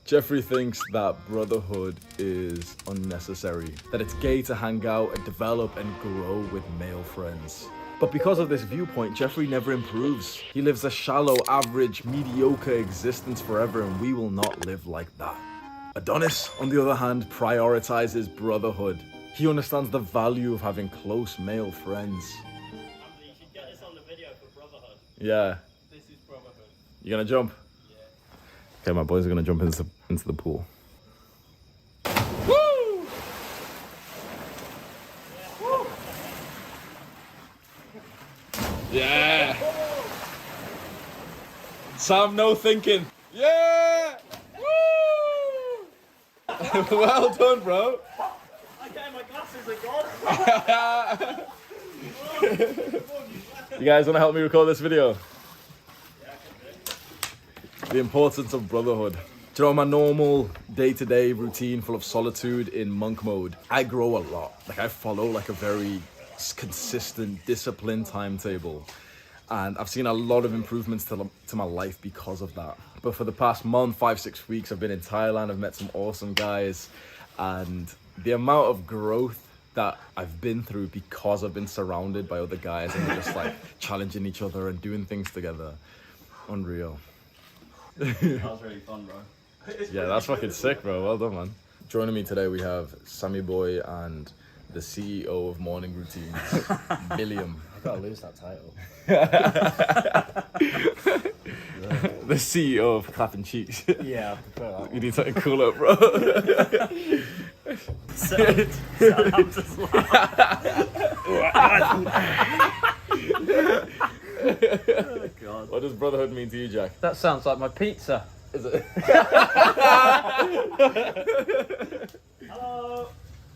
Jeffrey thinks that brotherhood is unnecessary, that it's gay to hang out and develop and grow with male friends. But because of this viewpoint, Jeffrey never improves. He lives a shallow, average, mediocre existence forever, and we will not live like that. Adonis, on the other hand, prioritizes brotherhood. He understands the value of having close male friends. You should get this on the video for brotherhood. Yeah. This is brotherhood. You gonna jump? Yeah. Okay, my boys are gonna jump into the pool. Woo! Woo! Yeah! Sam, no thinking. Yeah! Woo! Well done, bro. Okay, my glasses are gone. You guys wanna help me record this video? Yeah, I can do. The importance of brotherhood. Do you know, my normal day-to-day routine full of solitude in monk mode, I grow a lot. Like, I follow like a very consistent, disciplined timetable. And I've seen a lot of improvements to my life because of that. But for the past month, 5-6 weeks, I've been in Thailand, I've met some awesome guys. And the amount of growth that I've been through because I've been surrounded by other guys and we're just like challenging each other and doing things together. Unreal. That was really fun, bro. Yeah, that's fucking sick, bro. Well done, man. Joining me today, we have Sammy Boy and the CEO of Morning Routines, William. I gotta lose that title. The CEO of Clapping Cheeks. Yeah, I prefer that You one. need something cooler, bro. I'm just oh, God. What does brotherhood mean to you, Jack? That sounds like my pizza. Is it? Hello.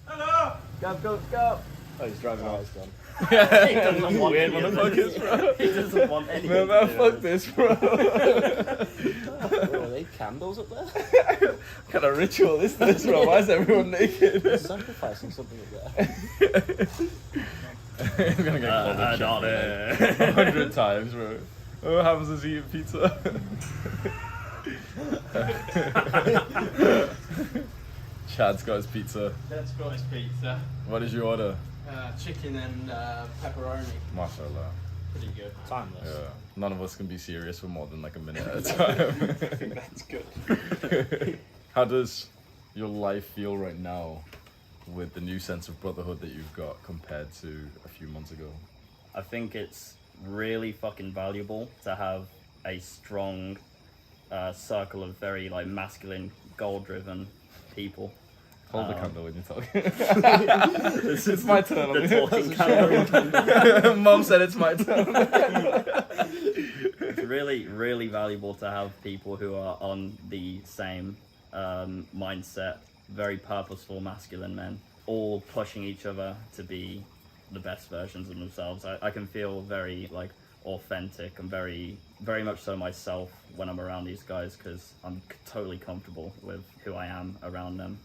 Hello. Go. Oh, he's driving out. He's gone. He doesn't want Weird any of motherfuckers, this. bro. He doesn't want any Man, of man, this. fuck this, bro. Oh, are they candles up there? What kind of ritual is this, bro? Why is everyone naked? Sacrificing something up there. I'm gonna get called a chef 100 times, bro. Oh, Hamza's eating pizza. Chad's got his pizza. Let's go his pizza. What did you order? Chicken and pepperoni. Mashallah. Pretty good. Timeless. Yeah. None of us can be serious for more than like a minute at a time. That's good. How does your life feel right now with the new sense of brotherhood that you've got compared to a few months ago? I think it's really fucking valuable to have a strong circle of very like masculine, goal-driven people. Hold the candle when you're talking. It's my turn. The talking candle. Mom said it's my turn. It's really, really valuable to have people who are on the same mindset, very purposeful masculine men, all pushing each other to be the best versions of themselves. I can feel very like authentic and very much so myself when I'm around these guys because I'm totally comfortable with who I am around them.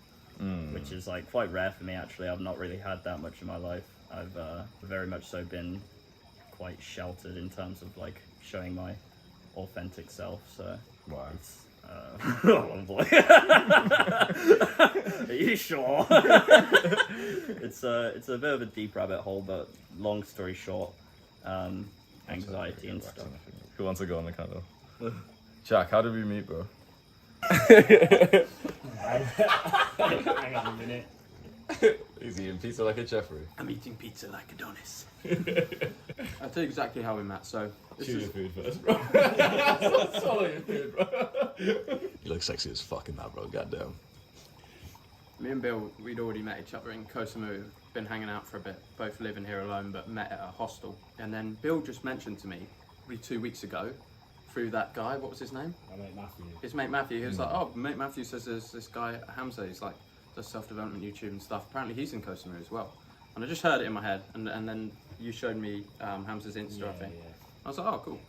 Which is like quite rare for me actually. I've not really had that much in my life. I've very much so been quite sheltered in terms of like showing my authentic self. So Wow. it's oh boy. Are you sure? It's a bit of a deep rabbit hole, but long story short, anxiety and stuff. Who wants to go on the candle? Jack, how did we meet, bro? Hang on a minute. He's eating pizza like a Jeffrey. I'm eating pizza like Adonis. I'll tell you exactly how we met. So this Chew is your food first, bro. Swallow your food, bro. You look sexy as fuck in that, bro. Goddamn. me and Bill. We'd already met each other in Koh Samui. Been hanging out for a bit. Both living here alone, but met at a hostel. And then Bill just mentioned to me, probably 2 weeks ago, through that guy. What was his name? My mate Matthew. His mate Matthew. He was like, "Oh, mate Matthew says there's this guy Hamza. He's like does self-development YouTube and stuff. Apparently he's in Koh Samui as well." And I just heard it in my head, and then you showed me Hamza's Insta, I think. I was like, "Oh, cool."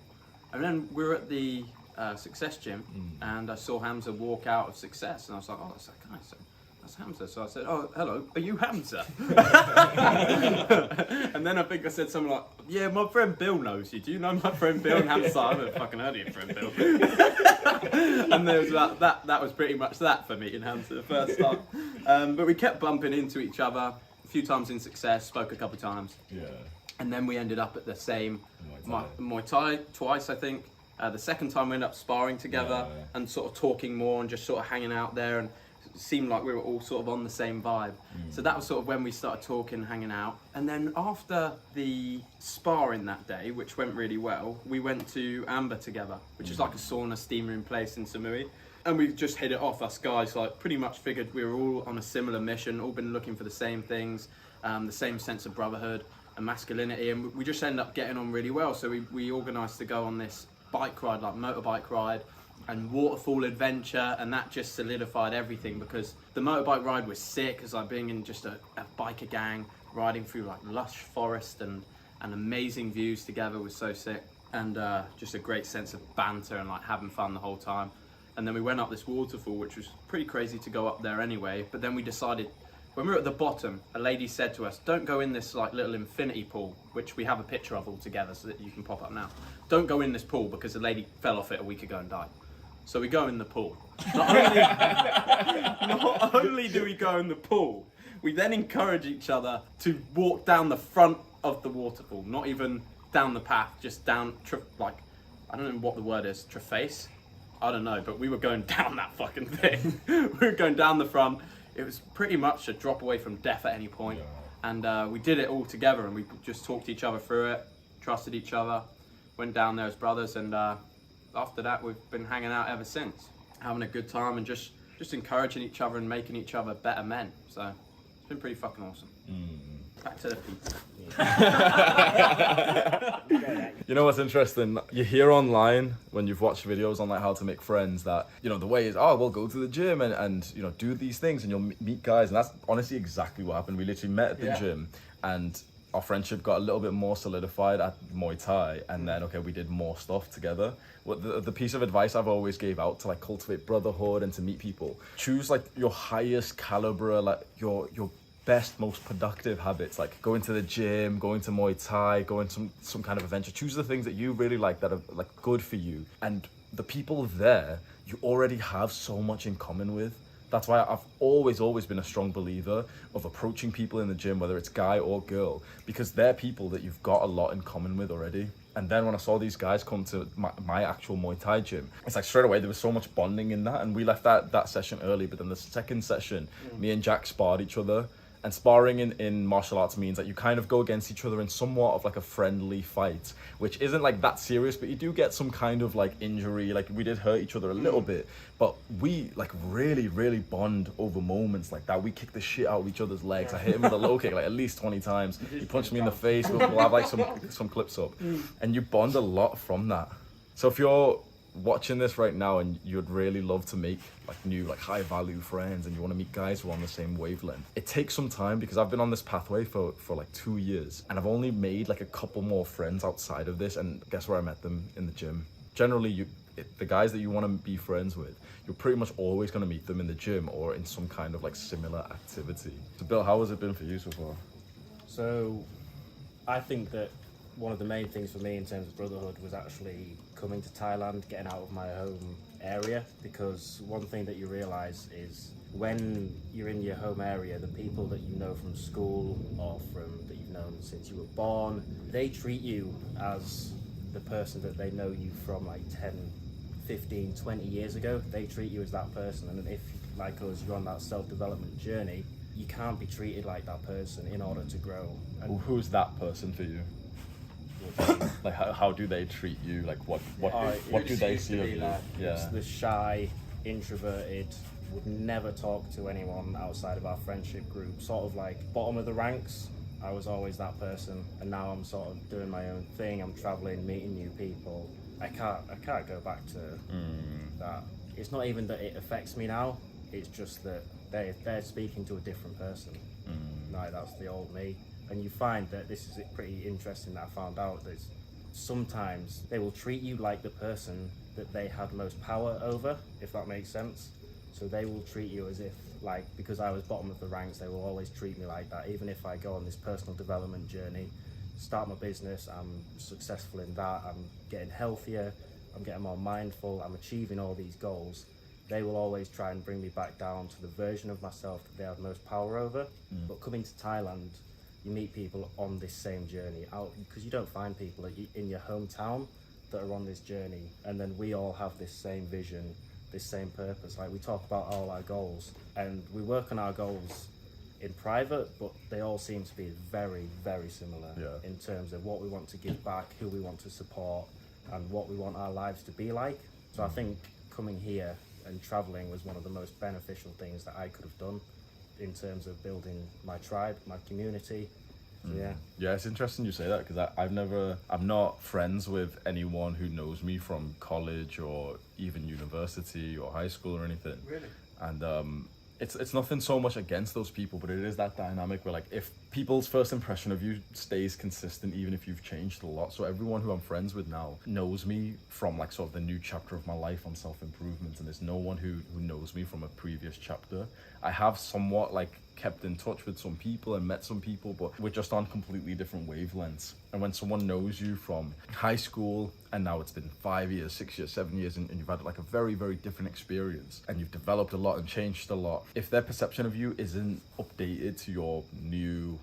And then we were at the Success Gym, and I saw Hamza walk out of Success, and I was like, "Oh, that's that guy." So that's Hamza. So I said, oh, hello, are you Hamza? And then I think I said something like, yeah, my friend Bill knows you. Do you know my friend Bill? And Hamza's like, I haven't fucking heard of your friend Bill. And there was that was pretty much that for meeting Hamza the first time. But we kept bumping into each other a few times in success, spoke a couple times. Yeah. And then we ended up at the same Muay Thai. Muay Thai twice, I think. The second time we ended up sparring together and sort of talking more and just sort of hanging out there, and it seemed like we were all sort of on the same vibe. So that was sort of when we started talking, hanging out. And then after the sparring that day, which went really well, we went to Amber together, which is like a sauna steam room place in Samui. And we just hit it off, us guys, like pretty much figured we were all on a similar mission, all been looking for the same things, the same sense of brotherhood and masculinity, and we just ended up getting on really well. So we organised to go on this bike ride, like motorbike ride and waterfall adventure, and that just solidified everything, because the motorbike ride was sick, as like being in just a biker gang riding through like lush forest and amazing views together was so sick, and just a great sense of banter and like having fun the whole time. And then we went up this waterfall, which was pretty crazy to go up there anyway, but then we decided, when we were at the bottom, a lady said to us, don't go in this like little infinity pool, which we have a picture of all together so that you can pop up now. Don't go in this pool because the lady fell off it a week ago and died. So we go in the pool. Not only do we go in the pool, we then encourage each other to walk down the front of the waterfall, not even down the path, just down, like, I don't know what the word is, traface? I don't know, but we were going down that fucking thing. We were going down the front. It was pretty much a drop away from death at any point. And we did it all together, and we just talked each other through it, trusted each other, went down there as brothers, and after that we've been hanging out ever since, having a good time and just encouraging each other and making each other better men. So it's been pretty fucking awesome. Back to the pizza. You know what's interesting? You hear online when you've watched videos on like how to make friends that, you know, the way is, oh, we'll go to the gym and you know, do these things and you'll meet guys. And that's honestly exactly what happened. We literally met at the gym, and our friendship got a little bit more solidified at Muay Thai, and then we did more stuff together. What the piece of advice I've always gave out to like cultivate brotherhood and to meet people, choose like your highest caliber, like your best, most productive habits, like going to the gym, going to Muay Thai, going to some kind of adventure. Choose the things that you really like, that are like good for you, and the people there you already have so much in common with. That's why I've always been a strong believer of approaching people in the gym, whether it's guy or girl, because they're people that you've got a lot in common with already. And then when I saw these guys come to my actual Muay Thai gym, it's like straight away there was so much bonding in that, and we left that session early. But then the second session, me and Jack sparred each other. And sparring in martial arts means that you kind of go against each other in somewhat of like a friendly fight, which isn't like that serious, but you do get some kind of like injury. Like we did hurt each other a little bit, but we like really bond over moments like that. We kick the shit out of each other's legs. I hit him with a low kick like at least 20 times. He punched me in the face. We'll have like some clips up, and you bond a lot from that. So if you're watching this right now and you'd really love to make like new, like high value friends, and you want to meet guys who are on the same wavelength, it takes some time, because I've been on this pathway for like 2 years, and I've only made like a couple more friends outside of this. And guess where I met them? In the gym. Generally the guys that you want to be friends with, you're pretty much always going to meet them in the gym or in some kind of like similar activity. So Bill, how has it been for you so far? So I think that one of the main things for me in terms of brotherhood was actually coming to Thailand, getting out of my home area, because one thing that you realise is when you're in your home area, the people that you know from school or that you've known since you were born, they treat you as the person that they know you from like 10, 15, 20 years ago. They treat you as that person, and if, like us, you're on that self-development journey, you can't be treated like that person in order to grow. And who's that person for you? Like how do they treat you? Like what do they see of you? It's the shy, introverted, would never talk to anyone outside of our friendship group, sort of like bottom of the ranks. I was always that person, and now I'm sort of doing my own thing. I'm traveling, meeting new people. I can't go back to that. It's not even that it affects me now, it's just that they're speaking to a different person. Like, that's the old me. And you find that this is pretty interesting that I found out, that sometimes they will treat you like the person that they had most power over, if that makes sense. So they will treat you as if, like, because I was bottom of the ranks, they will always treat me like that. Even if I go on this personal development journey, start my business, I'm successful in that, I'm getting healthier, I'm getting more mindful, I'm achieving all these goals, they will always try and bring me back down to the version of myself that they have most power over. But coming to Thailand, you meet people on this same journey out, because you don't find people in your hometown that are on this journey, and then we all have this same vision, this same purpose. Like, we talk about all our goals and we work on our goals in private, but they all seem to be very, very similar in terms of what we want to give back, who we want to support, and what we want our lives to be like. So I think coming here and traveling was one of the most beneficial things that I could have done in terms of building my tribe, my community. So, Yeah, it's interesting you say that, because I'm not friends with anyone who knows me from college or even university or high school or anything. Really? And it's nothing so much against those people, but it is that dynamic where, like, if people's first impression of you stays consistent even if you've changed a lot. So everyone who I'm friends with now knows me from, like, sort of the new chapter of my life on self-improvement, and there's no one who knows me from a previous chapter. I have somewhat, like, kept in touch with some people and met some people, but we're just on completely different wavelengths. And when someone knows you from high school and now it's been 5 years, 6 years, 7 years, and you've had, like, a very, very different experience, and you've developed a lot and changed a lot, if their perception of you isn't updated to your new,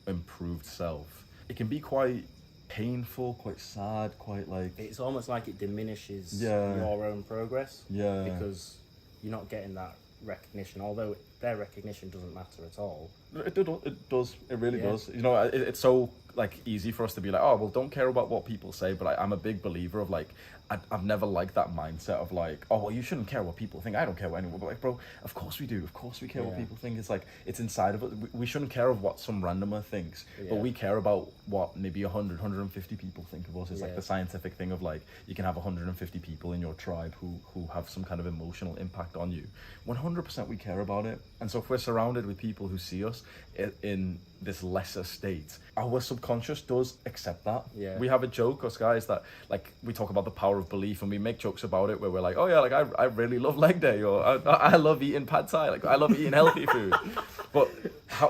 improved self, it can be quite painful, quite sad, quite, like, it's almost like it diminishes Yeah. your own progress, Yeah. because you're not getting that recognition, although their recognition doesn't matter at all. It does. It really Yeah. does. You know, it's so, like, easy for us to be like, oh, well, don't care about what people say. But I'm a big believer of, like, I've never liked that mindset of, like, oh, well, you shouldn't care what people think. I don't care what anyone. But, like, bro, of course we do. Of course we care what Yeah. people think. It's like, it's inside of us. We shouldn't care of what some randomer thinks, but Yeah. we care about what maybe 100, 150 people think of us. It's like Yeah. the scientific thing of, like, you can have 150 people in your tribe who have some kind of emotional impact on you. 100% we care about it. And so if we're surrounded with people who see us in this lesser state, our subconscious does accept that. Yeah. We have a joke, us guys, that, like, we talk about the power of belief, and we make jokes about it where we're like, oh yeah, like, I really love leg day, or I love eating pad thai, like, I love eating healthy food. But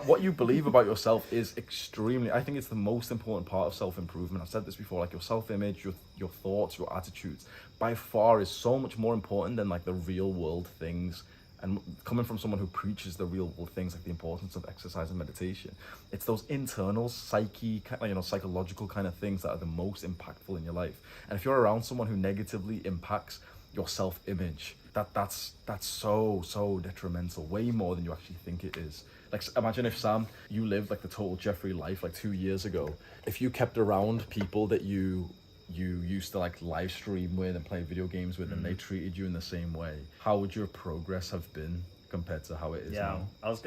what you believe about yourself is extremely, I think it's the most important part of self-improvement. I've said this before, like, your self-image, your thoughts, your attitudes, by far is so much more important than, like, the real world things. And coming from someone who preaches the real world things, like the importance of exercise and meditation, it's those internal psychological kind of things that are the most impactful in your life. And if you're around someone who negatively impacts your self-image, that's so detrimental, way more than you actually think it is. Like, imagine if, Sam, you lived, like, the total Jeffrey life, like, 2 years ago. If you kept around people that you used to, like, live stream with and play video games with, and they treated you in the same way, how would your progress have been compared to how it is now? I was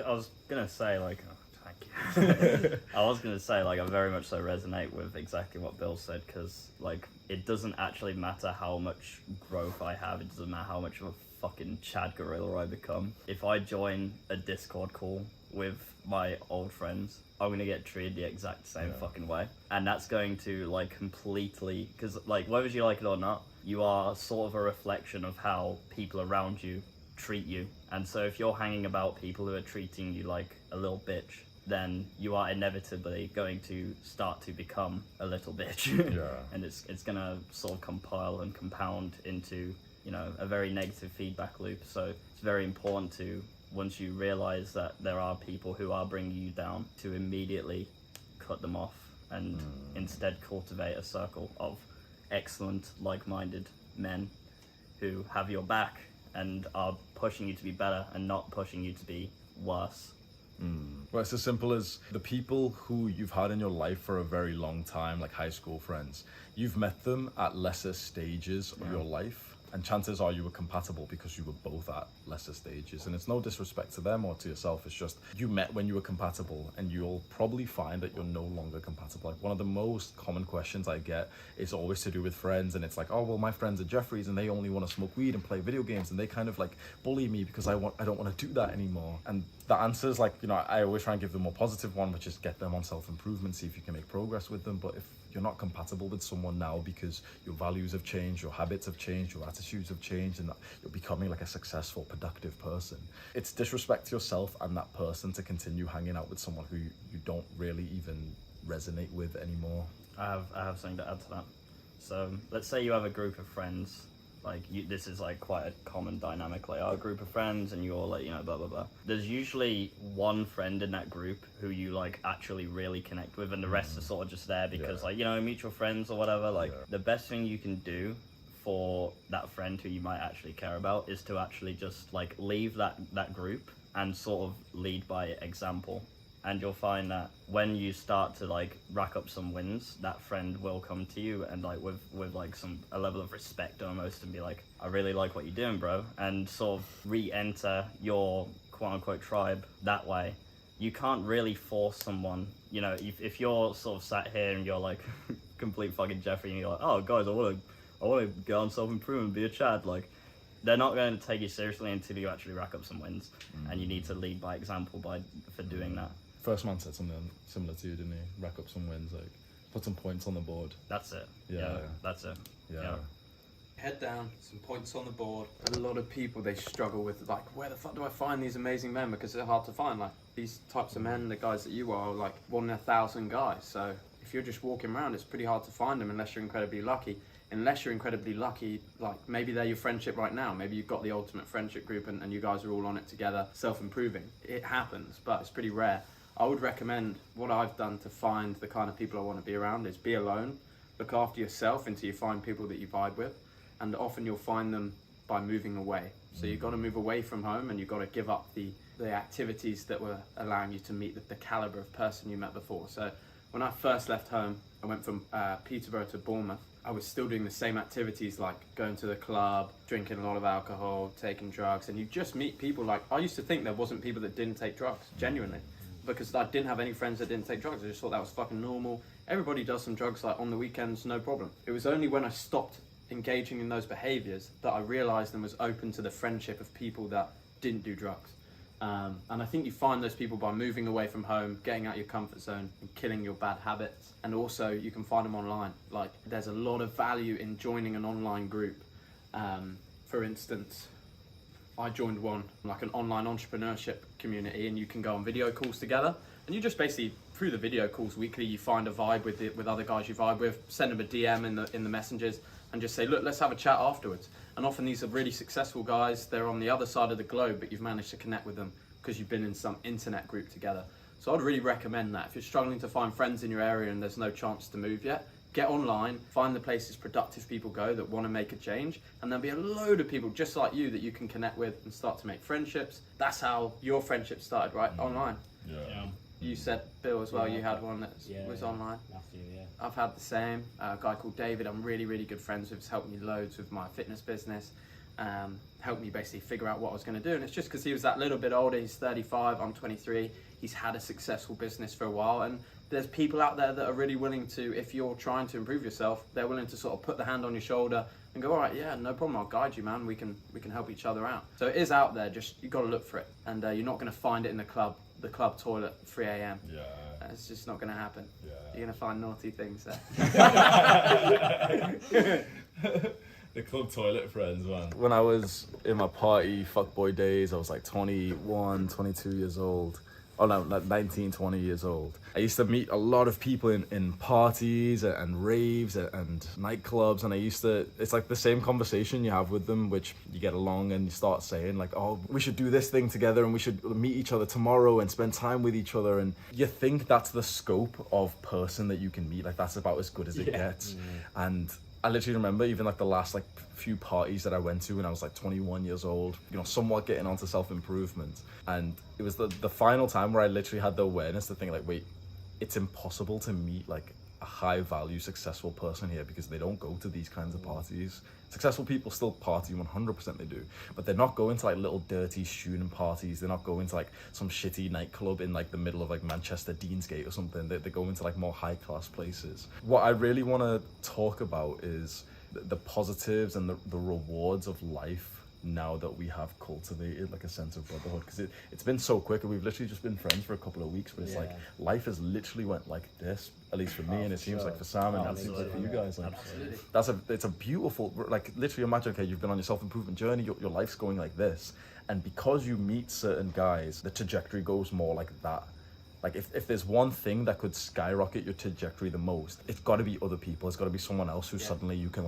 gonna say, like, oh, thank you. I was gonna say, like, I very much so resonate with exactly what Bill said, because, like, it doesn't actually matter how much growth I have. It doesn't matter how much of a fucking Chad gorilla I become. If I join a Discord call with my old friends, I'm gonna get treated the exact same fucking way, and that's going to, like, completely, because, like, whether you like it or not, you are sort of a reflection of how people around you treat you. And so if you're hanging about people who are treating you like a little bitch, then you are inevitably going to start to become a little bitch. Yeah. And it's gonna sort of compile and compound into, you know, a very negative feedback loop. So it's very important to, once you realize that there are people who are bringing you down, to immediately cut them off and instead cultivate a circle of excellent, like-minded men who have your back and are pushing you to be better and not pushing you to be worse. Well, it's as simple as the people who you've had in your life for a very long time, like high school friends. You've met them at lesser stages of your life, and chances are you were compatible because you were both at lesser stages. And it's no disrespect to them or to yourself, it's just you met when you were compatible, and you'll probably find that you're no longer compatible. Like, one of the most common questions I get is always to do with friends, and it's like, oh, well, my friends are Jeffreys and they only want to smoke weed and play video games, and they kind of, like, bully me because I don't want to do that anymore. And the answer is, like, you know, I always try and give them a more positive one, which is get them on self-improvement, see if you can make progress with them. But if you're not compatible with someone now because your values have changed, your habits have changed, your attitudes have changed, and that you're becoming like a successful, productive person. It's disrespect to yourself and that person to continue hanging out with someone who you don't really even resonate with anymore. I have something to add to that. So let's say you have a group of friends. Like this is like quite a common dynamic. Like a group of friends, and you're like, you know, blah blah blah. There's usually one friend in that group who you like actually really connect with, and the rest are sort of just there because like, you know, mutual friends or whatever. Like the best thing you can do for that friend who you might actually care about is to actually just like leave that group and sort of lead by example. And you'll find that when you start to like rack up some wins, that friend will come to you and like with like a level of respect almost, and be like, I really like what you're doing, bro, and sort of re-enter your quote unquote tribe that way. You can't really force someone, you know, if you're sort of sat here and you're like complete fucking Jeffrey and you're like, oh guys, I want to get on self-improvement, be a Chad, like they're not going to take you seriously until you actually rack up some wins. And you need to lead by example for doing that. First man said something similar to you, didn't he? Rack up some wins, like put some points on the board. That's it. Yeah. That's it. Yeah. Head down, some points on the board. A lot of people, they struggle with like, where the fuck do I find these amazing men? Because they're hard to find. Like these types of men, the guys that you are like 1 in 1,000 guys. So if you're just walking around, it's pretty hard to find them unless you're incredibly lucky. Unless you're incredibly lucky, like maybe they're your friendship right now. Maybe you've got the ultimate friendship group and you guys are all on it together, self-improving. It happens, but it's pretty rare. I would recommend what I've done to find the kind of people I want to be around is be alone, look after yourself until you find people that you vibe with, and often you'll find them by moving away. So you've got to move away from home, and you've got to give up the activities that were allowing you to meet the caliber of person you met before. So when I first left home, I went from Peterborough to Bournemouth. I was still doing the same activities, like going to the club, drinking a lot of alcohol, taking drugs, and you just meet people. Like I used to think there wasn't people that didn't take drugs, genuinely, because I didn't have any friends that didn't take drugs. I just thought that was fucking normal. Everybody does some drugs like on the weekends, no problem. It was only when I stopped engaging in those behaviors that I realized and was open to the friendship of people that didn't do drugs. And I think you find those people by moving away from home, getting out your comfort zone and killing your bad habits. And also you can find them online. Like there's a lot of value in joining an online group. For instance, I joined one, like an online entrepreneurship community, and you can go on video calls together. And you just basically, through the video calls weekly, you find a vibe with other guys you vibe with, send them a DM in the messengers, and just say, look, let's have a chat afterwards. And often these are really successful guys. They're on the other side of the globe, but you've managed to connect with them because you've been in some internet group together. So I'd really recommend that. If you're struggling to find friends in your area and there's no chance to move yet, get online, find the places productive people go that want to make a change, and there'll be a load of people just like you that you can connect with and start to make friendships. That's how your friendship started, right? Online. Yeah. You said, Bill, as well, Yeah, you had one that was online. Matthew, yeah. I've had the same. A guy called David, I'm really, really good friends with. He's helped me loads with my fitness business. Helped me basically figure out what I was going to do. And it's just because he was that little bit older. He's 35, I'm 23. He's had a successful business for a while. And there's people out there that are really willing to, if you're trying to improve yourself, they're willing to sort of put the hand on your shoulder and go, all right, yeah, no problem, I'll guide you, man. We can help each other out. So it is out there, just you got to look for it. And you're not going to find it in the club toilet at 3 a.m. Yeah. It's just not going to happen. Yeah. You're going to find naughty things there. The club toilet friends, man. When I was in my party fuckboy days, I was like 21, 22 years old. Oh no, like 19, 20 years old. I used to meet a lot of people in parties and raves and nightclubs, and it's like the same conversation you have with them, which you get along and you start saying like, oh, we should do this thing together and we should meet each other tomorrow and spend time with each other. And you think that's the scope of person that you can meet, like that's about as good as it gets. And I literally remember even like the last like few parties that I went to when I was like 21 years old, you know, somewhat getting onto self-improvement. And it was the final time where I literally had the awareness to think like, wait, it's impossible to meet like a high value, successful person here because they don't go to these kinds of parties. Successful people still party, 100% they do, but they're not going to like little dirty student parties. They're not going to like some shitty nightclub in like the middle of like Manchester Deansgate or something. They're going to like more high class places. What I really want to talk about is the positives and the rewards of life now that we have cultivated like a sense of brotherhood, because it's been so quick, and we've literally just been friends for a couple of weeks, but it's like life has literally went like this, at least for me, and it seems like for Sam, and it seems like for you guys. Like, it's a beautiful, like, literally imagine, okay, you've been on your self-improvement journey, your life's going like this, and because you meet certain guys, the trajectory goes more like that. Like, if there's one thing that could skyrocket your trajectory the most, it's got to be other people. It's got to be someone else who suddenly you can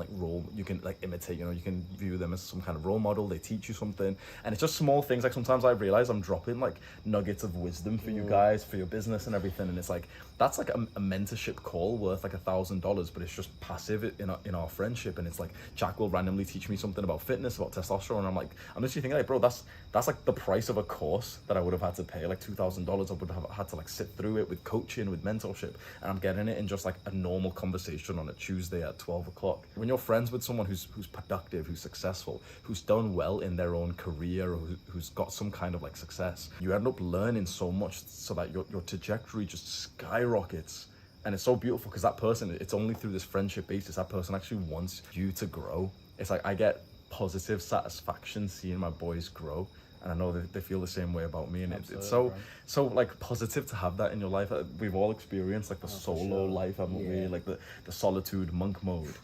imitate, you can view them as some kind of role model. They teach you something. And it's just small things. Like, sometimes I realize I'm dropping like nuggets of wisdom for you guys, for your business and everything. And it's like, that's like a mentorship call worth like $1,000, but it's just passive in our friendship. And it's like, Jack will randomly teach me something about fitness, about testosterone. And I'm literally thinking, like, bro, that's like the price of a course that I would have had to pay, like $2,000. I would have had to like sit through it with coaching, with mentorship, and I'm getting it in just like a normal conversation on a Tuesday at 12 o'clock. When you're friends with someone who's productive, who's successful, who's done well in their own career, or who's got some kind of like success, you end up learning so much so that your trajectory just skyrockets. And it's so beautiful because that person, it's only through this friendship basis, that person actually wants you to grow. It's like I get positive satisfaction seeing my boys grow, and I know that they feel the same way about me, and it's so like positive to have that in your life. We've all experienced like the solo life, haven't we? Like the solitude monk mode.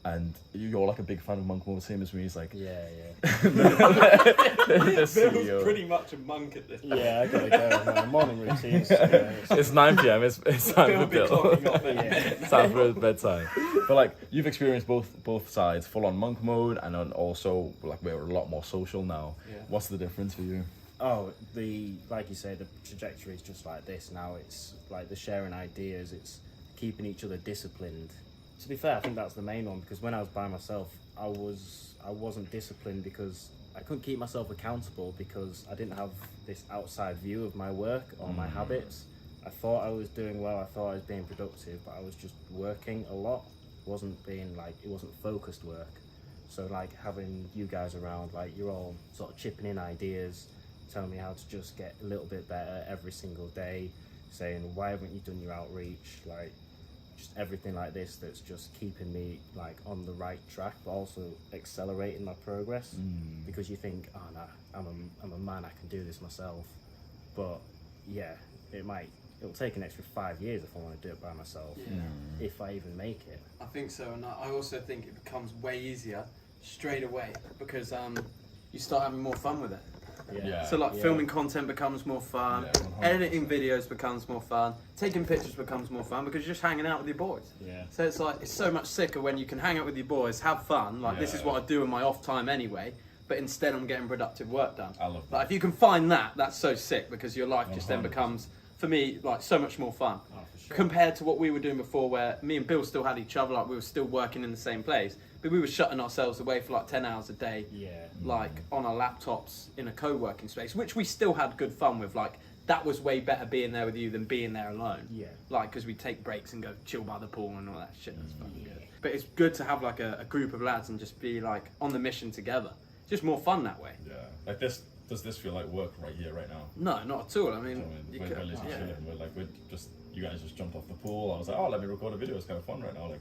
And you're like a big fan of monk mode, same as me. He's like, the CEO. Pretty much a monk at this point. Yeah, I gotta go. My morning routines. It's 9 p.m. It's time for Bill. It's time for bedtime. But like, you've experienced both sides, full on monk mode, and then also like we're a lot more social now. Yeah. What's the difference for you? Oh, like you say, the trajectory is just like this now. It's like the sharing ideas. It's keeping each other disciplined. To be fair, I think that's the main one, because when I was by myself, I wasn't disciplined because I couldn't keep myself accountable, because I didn't have this outside view of my work or my habits. I thought I was doing well, I thought I was being productive, but I was just working a lot. It wasn't focused work. So like having you guys around, like you're all sort of chipping in ideas, telling me how to just get a little bit better every single day, saying, why haven't you done your outreach? Like, just everything like this that's just keeping me like on the right track, but also accelerating my progress. Because you think, oh no, I'm a man, I can do this myself. But yeah, it'll take an extra 5 years if I want to do it by myself, if I even make it. I think so, and I also think it becomes way easier straight away because you start having more fun with it. So like filming content becomes more fun, editing videos becomes more fun, taking pictures becomes more fun because you're just hanging out with your boys. So it's like, it's so much sicker when you can hang out with your boys, have fun, like this is what I do in my off time anyway, but instead I'm getting productive work done. I love that. Like if you can find that, that's so sick, because your life just then becomes, for me, like so much more fun. Compared to what we were doing before, where me and Bill still had each other, like we were still working in the same place, but we were shutting ourselves away for like 10 hours a day, like on our laptops in a co-working space, which we still had good fun with. Like that was way better being there with you than being there alone. Like, because we take breaks and go chill by the pool and all that shit. That's fucking good. But it's good to have like a group of lads and just be like on the mission together. Just more fun that way. Like this. Does this feel like work right here, right now? No, not at all. I mean, we're literally chilling. You guys just jumped off the pool. I was like, oh, let me record a video. It's kind of fun right now. Like,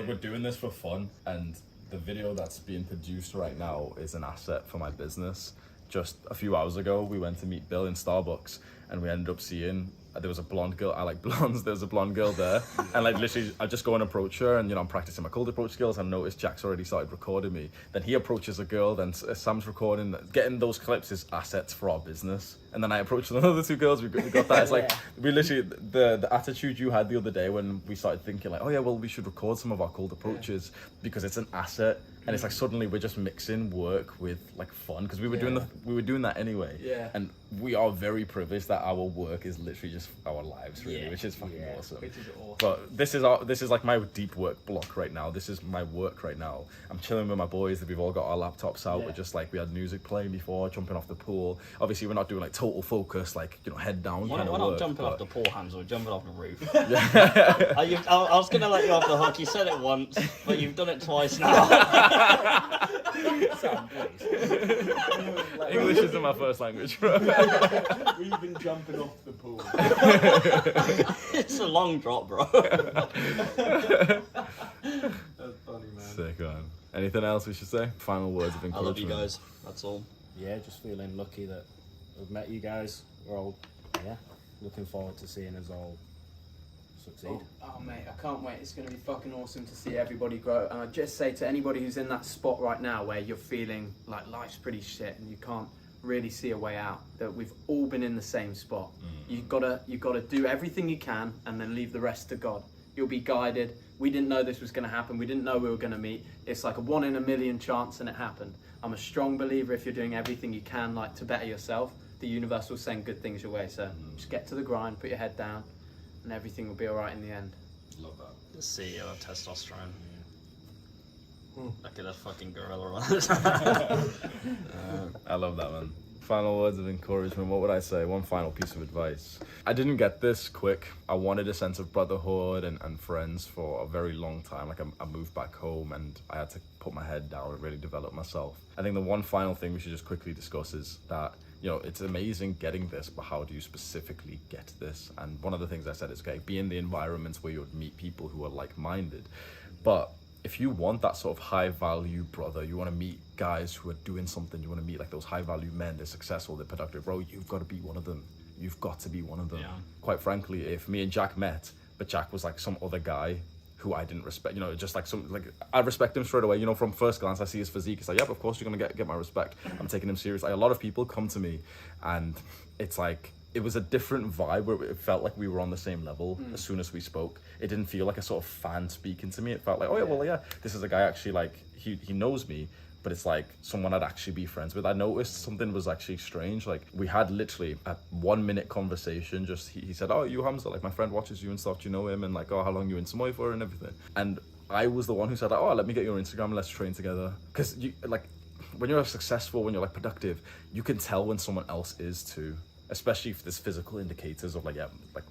we're doing this for fun, and the video that's being produced right now is an asset for my business. Just a few hours ago, we went to meet Bill in Starbucks, and we ended up seeing there was a blonde girl. I like blondes. There was a blonde girl there, and like literally, I just go and approach her, and I'm practicing my cold approach skills. I noticed Jack's already started recording me. Then he approaches a girl. Then Sam's recording. Getting those clips is assets for our business. And then I approached another two girls. We got that. It's like we literally the attitude you had the other day when we started thinking like, oh yeah, well we should record some of our cold approaches because it's an asset. And it's like suddenly we're just mixing work with like fun, because we were doing that anyway. And we are very privileged that our work is literally just our lives, really, which is fucking awesome. Which is awesome. But this is like my deep work block right now. This is my work right now. I'm chilling with my boys. We've all got our laptops out. We're just like, we had music playing before, jumping off the pool. Obviously, we're not doing like total focus, like head down kind of work. We're not jumping off the pool, Hans. We're jumping off the roof. I was gonna let you off the hook. You said it once, but you've done it twice now. Sam, please. English isn't my first language, bro. We've been jumping off the pool. It's a long drop, bro. That's funny, man. Sick, man. Anything else we should say? Final words of I encouragement. love you guys. That's all. Yeah, just feeling lucky that we've met you guys. We're all, looking forward to seeing us all succeed. Oh mate, I can't wait. It's going to be fucking awesome to see everybody grow. And I just say to anybody who's in that spot right now where you're feeling like life's pretty shit and you can't really see a way out, that we've all been in the same spot. You've got to do everything you can and then leave the rest to God. You'll be guided. We didn't know this was going to happen. We didn't know we were going to meet. It's like a 1 in a million chance, and it happened. I'm a strong believer if you're doing everything you can like to better yourself, the universe will send good things your way. So just get to the grind, put your head down, and everything will be all right in the end. Love that. The CEO of testosterone. Look at that fucking gorilla on it. I love that, man. Final words of encouragement. What would I say? One final piece of advice. I didn't get this quick. I wanted a sense of brotherhood and friends for a very long time. Like I moved back home and I had to put my head down and really develop myself. I think the one final thing we should just quickly discuss is that, you know, it's amazing getting this, but how do you specifically get this? And one of the things I said is, okay, be in the environments where you would meet people who are like-minded. But if you want that sort of high value brother, you want to meet guys who are doing something, you want to meet like those high value men, they're successful, they're productive, bro, you've got to be one of them. You've got to be one of them. Yeah. Quite frankly, if me and Jack met, but Jack was like some other guy who I didn't respect, you know, just like I respect him straight away, you know, from first glance I see his physique, it's like, yep, of course you're gonna get my respect. I'm taking him serious. Like a lot of people come to me and it's like, it was a different vibe where it felt like we were on the same level as soon as we spoke. It didn't feel like a sort of fan speaking to me. It felt like, oh yeah, well yeah, this is a guy actually like, he knows me, but it's like someone I'd actually be friends with. I noticed something was actually strange. Like we had literally a 1 minute conversation. Just he said, oh, you Hamza, like my friend watches you and stuff, do you know him? And like, oh, how long you in Samoy for and everything. And I was the one who said, oh, let me get your Instagram, let's train together. Because you like, when you're successful, when you're like productive, you can tell when someone else is too. Especially if there's physical indicators of like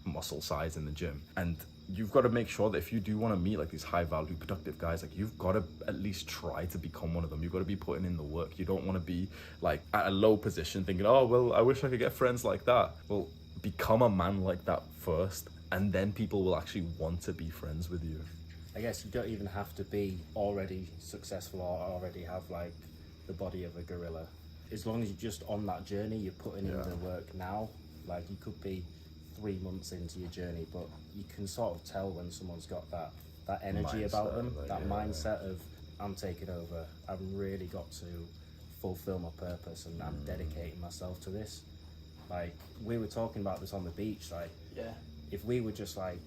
muscle size in the gym. And you've got to make sure that if you do want to meet like these high value productive guys, like you've got to at least try to become one of them. You've got to be putting in the work. You don't want to be like at a low position thinking, oh well, I wish I could get friends like that. Well, become a man like that first, and then people will actually want to be friends with you. I guess you don't even have to be already successful or already have like the body of a gorilla. As long as you're just on that journey, you're putting in the work now. Like you could be 3 months into your journey, but you can sort of tell when someone's got that energy Mindset, about them, like, that yeah. mindset of I'm taking over. I've really got to fulfill my purpose, and I'm dedicating myself to this. Like we were talking about this on the beach, like if we were just like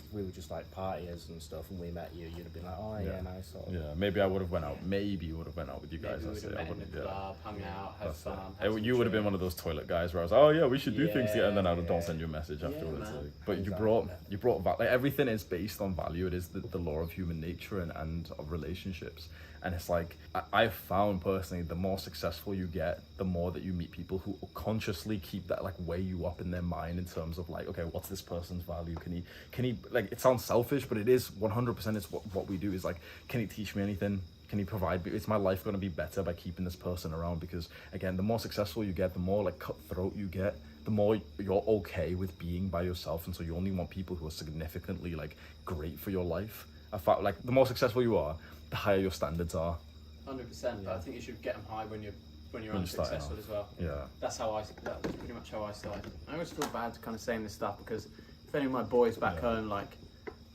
partiers and stuff, and we met you, you'd have been like, oh yeah, nice. Sort of. Yeah, maybe I would have went out. Maybe you would have went out with you guys. Maybe we I'd would say. have I met in wouldn't. the Yeah. club, hung out, had That's fun. it. had some You would have been drink. one of those toilet guys where I was, oh yeah, we should do things together, and then I Yeah, don't send you a message afterwards. man. Like, but Exactly. you brought like everything is based on value. It is the law of human nature and of relationships. And it's like I've found personally, the more successful you get, the more that you meet people who consciously keep that like weigh you up in their mind in terms of like, okay, what's this person's value? Can he like, it sounds selfish, but it is 100%. It's what we do is like, can he teach me anything? Can he provide me? Is my life going to be better by keeping this person around? Because again, the more successful you get, the more like cutthroat you get, the more you're okay with being by yourself. And so you only want people who are significantly like great for your life. I found like the more successful you are, the higher your standards are. 100%, but I think you should get them high when you're you're unsuccessful starting as well. Yeah. That was pretty much how I started. I always feel bad kind of saying this stuff because if any of my boys back home, like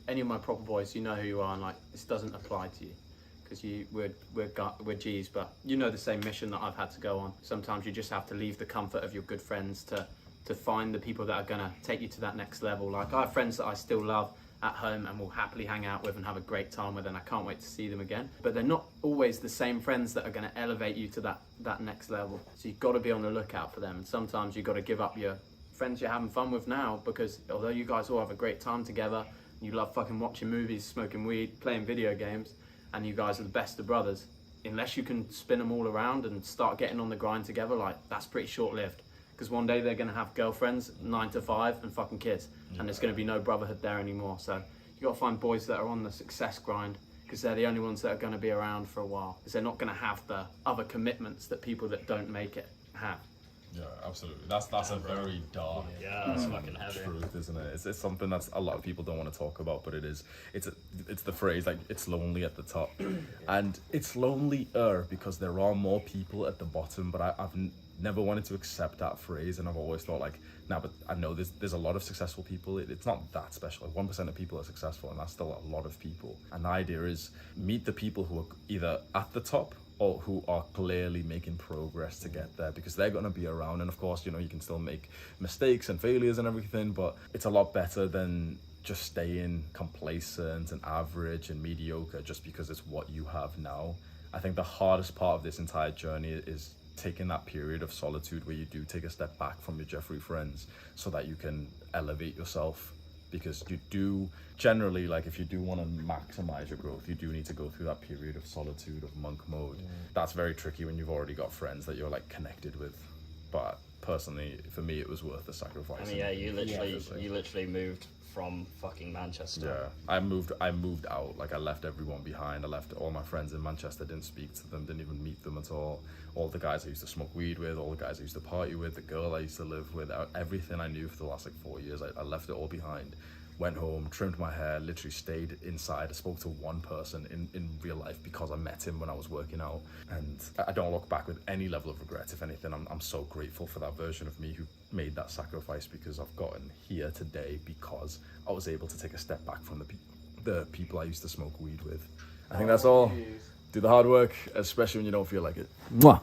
any of my proper boys, you know who you are, and like this doesn't apply to you because we're G's, but you know the same mission that I've had to go on. Sometimes you just have to leave the comfort of your good friends to find the people that are gonna take you to that next level. Like I have friends that I still love at home and will happily hang out with and have a great time with, and I can't wait to see them again. But they're not always the same friends that are going to elevate you to that next level. So you've got to be on the lookout for them. And sometimes you've got to give up your friends you're having fun with now, because although you guys all have a great time together, you love fucking watching movies, smoking weed, playing video games, and you guys are the best of brothers, unless you can spin them all around and start getting on the grind together, like that's pretty short-lived. Because one day they're going to have girlfriends, 9 to 5, and fucking kids. And there's going to be no brotherhood there anymore. So you got to find boys that are on the success grind, because they're the only ones that are going to be around for a while. Because they're not going to have the other commitments that people that don't make it have. Yeah, absolutely. That's a very dark Yeah, that's fucking heavy. truth, isn't it? It's something that's a lot of people don't want to talk about, but it is. It's the phrase like it's lonely at the top, and it's lonelier because there are more people at the bottom. But I've never wanted to accept that phrase, and I've always thought like, nah, but I know there's a lot of successful people. It's not that special. Like 1% of people are successful, and that's still a lot of people. And the idea is meet the people who are either at the top or who are clearly making progress to get there, because they're going to be around. And of course, you know, you can still make mistakes and failures and everything, but it's a lot better than just staying complacent and average and mediocre just because it's what you have now. I think the hardest part of this entire journey is taking that period of solitude where you do take a step back from your Jeffrey friends so that you can elevate yourself. Because you do generally, like if you do want to maximize your growth, you do need to go through that period of solitude, of monk mode. That's very tricky when you've already got friends that you're like connected with. But personally, for me, it was worth the sacrifice. I mean, yeah, you literally moved from fucking Manchester. Yeah, I moved out. Like I left everyone behind. I left all my friends in Manchester. Didn't speak to them. Didn't even meet them at all. All the guys I used to smoke weed with, all the guys I used to party with, the girl I used to live with, everything I knew for the last like 4 years, I left it all behind. Went home, trimmed my hair, literally stayed inside. I spoke to one person in real life because I met him when I was working out. And I don't look back with any level of regret. If anything, I'm so grateful for that version of me who made that sacrifice, because I've gotten here today because I was able to take a step back from the people I used to smoke weed with. I think that's all. Do the hard work, especially when you don't feel like it. Mwah.